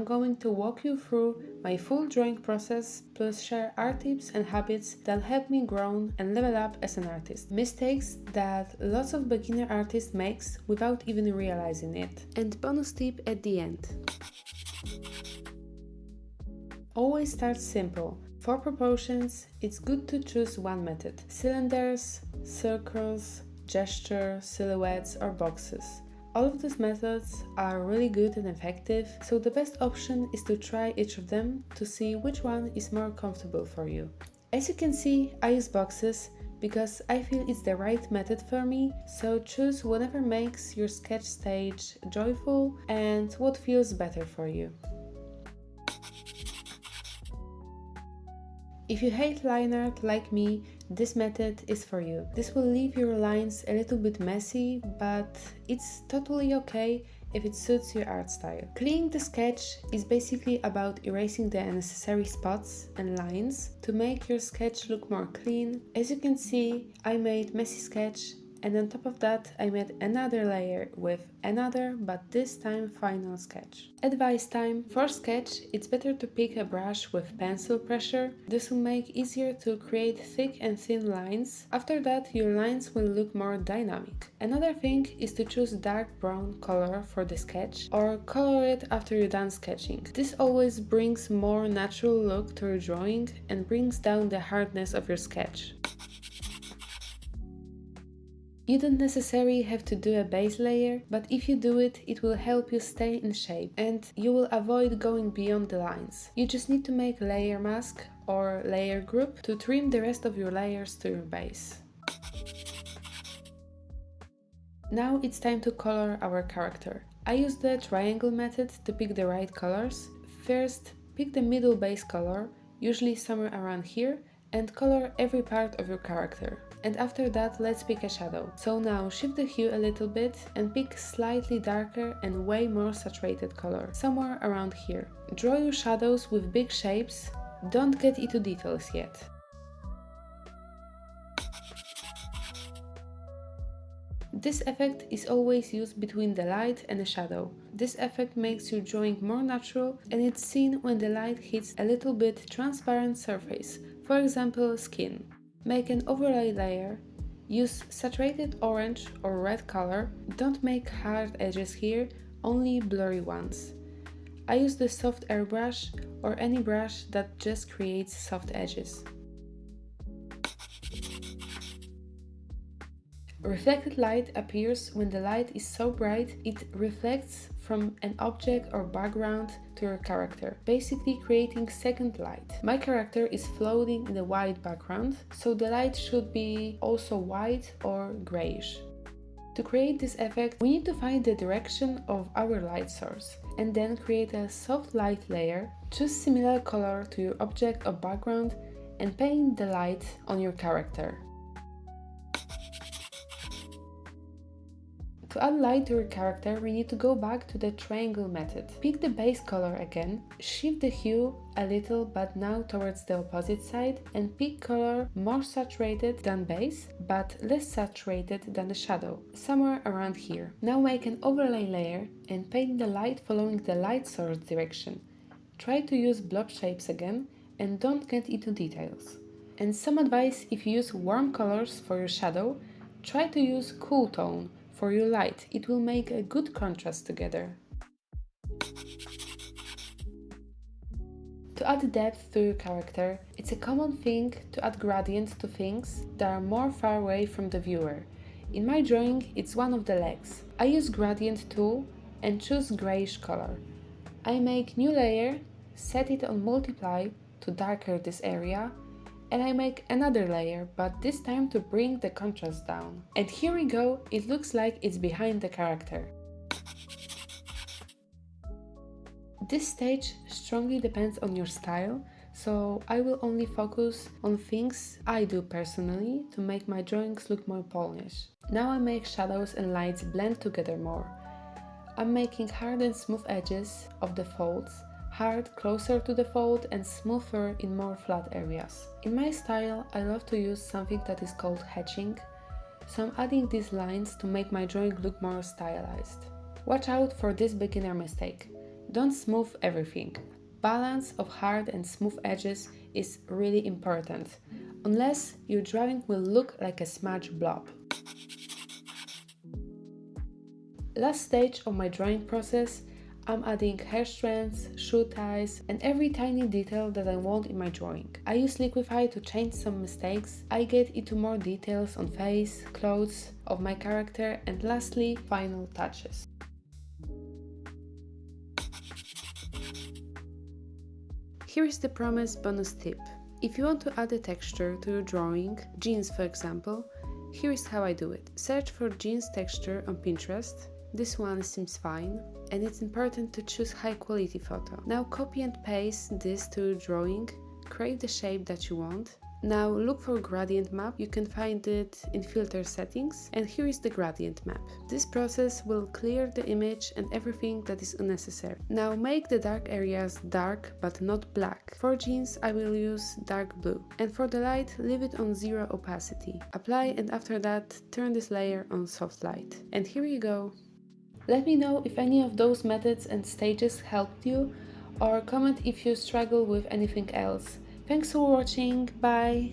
I'm going to walk you through my full drawing process, plus share art tips and habits that help me grow and level up as an artist. Mistakes that lots of beginner artists makes without even realizing it. And bonus tip at the end. Always start simple. For proportions, it's good to choose one method. Cylinders, circles, gesture, silhouettes or boxes. All of these methods are really good and effective, so the best option is to try each of them to see which one is more comfortable for you. As you can see, I use boxes because I feel it's the right method for me, so choose whatever makes your sketch stage joyful and what feels better for you. If you hate line art like me, this method is for you. This will leave your lines a little bit messy, but it's totally okay if it suits your art style. Cleaning the sketch is basically about erasing the unnecessary spots and lines to make your sketch look more clean. As you can see, I made messy sketch, and on top of that I made another layer with another, but this time final sketch. Advice time. For sketch, it's better to pick a brush with pencil pressure. This will make easier to create thick and thin lines. After that, your lines will look more dynamic. Another thing is to choose dark brown color for the sketch or color it after you're done sketching. This always brings more natural look to your drawing and brings down the hardness of your sketch. You don't necessarily have to do a base layer, but if you do it, it will help you stay in shape and you will avoid going beyond the lines. You just need to make a layer mask or layer group to trim the rest of your layers to your base. Now it's time to color our character. I use the triangle method to pick the right colors. First, pick the middle base color, usually somewhere around here, and color every part of your character. And after that, let's pick a shadow. So now shift the hue a little bit and pick slightly darker and way more saturated color, somewhere around here. Draw your shadows with big shapes, don't get into details yet. This effect is always used between the light and the shadow. This effect makes your drawing more natural and it's seen when the light hits a little bit transparent surface, for example skin. Make an overlay layer, use saturated orange or red color, don't make hard edges here, only blurry ones. I use the soft airbrush or any brush that just creates soft edges. Reflected light appears when the light is so bright it reflects from an object or background to your character, basically creating second light. My character is floating in a white background, so the light should be also white or grayish. To create this effect, we need to find the direction of our light source and then create a soft light layer, choose similar color to your object or background and paint the light on your character. To add light to your character, we need to go back to the triangle method. Pick the base color again, shift the hue a little but now towards the opposite side and pick color more saturated than base but less saturated than the shadow, somewhere around here. Now make an overlay layer and paint the light following the light source direction. Try to use blob shapes again and don't get into details. And some advice: if you use warm colors for your shadow, try to use cool tone for your light. It will make a good contrast together. To add depth to your character, it's a common thing to add gradient to things that are more far away from the viewer. In my drawing, it's one of the legs. I use gradient tool and choose grayish color. I make new layer, set it on multiply to darken this area, and I make another layer, but this time to bring the contrast down. And here we go, it looks like it's behind the character. This stage strongly depends on your style, so I will only focus on things I do personally to make my drawings look more polished. Now I make shadows and lights blend together more. I'm making hard and smooth edges of the folds, hard closer to the fold and smoother in more flat areas. In my style, I love to use something that is called hatching, so I'm adding these lines to make my drawing look more stylized. Watch out for this beginner mistake. Don't smooth everything. Balance of hard and smooth edges is really important, unless your drawing will look like a smudge blob. Last stage of my drawing process, I'm adding hair strands, shoe ties, and every tiny detail that I want in my drawing. I use liquify to change some mistakes. I get into more details on face, clothes of my character, and lastly, final touches. Here is the promised bonus tip. If you want to add a texture to your drawing, jeans for example, here is how I do it. Search for jeans texture on Pinterest. This one seems fine, and it's important to choose high quality photo. Now copy and paste this to your drawing, create the shape that you want. Now look for gradient map, you can find it in filter settings, and here is the gradient map. This process will clear the image and everything that is unnecessary. Now make the dark areas dark but not black. For jeans I will use dark blue, and for the light leave it on 0 opacity. Apply, and after that turn this layer on soft light. And here you go. Let me know if any of those methods and stages helped you, or comment if you struggle with anything else. Thanks for watching, bye!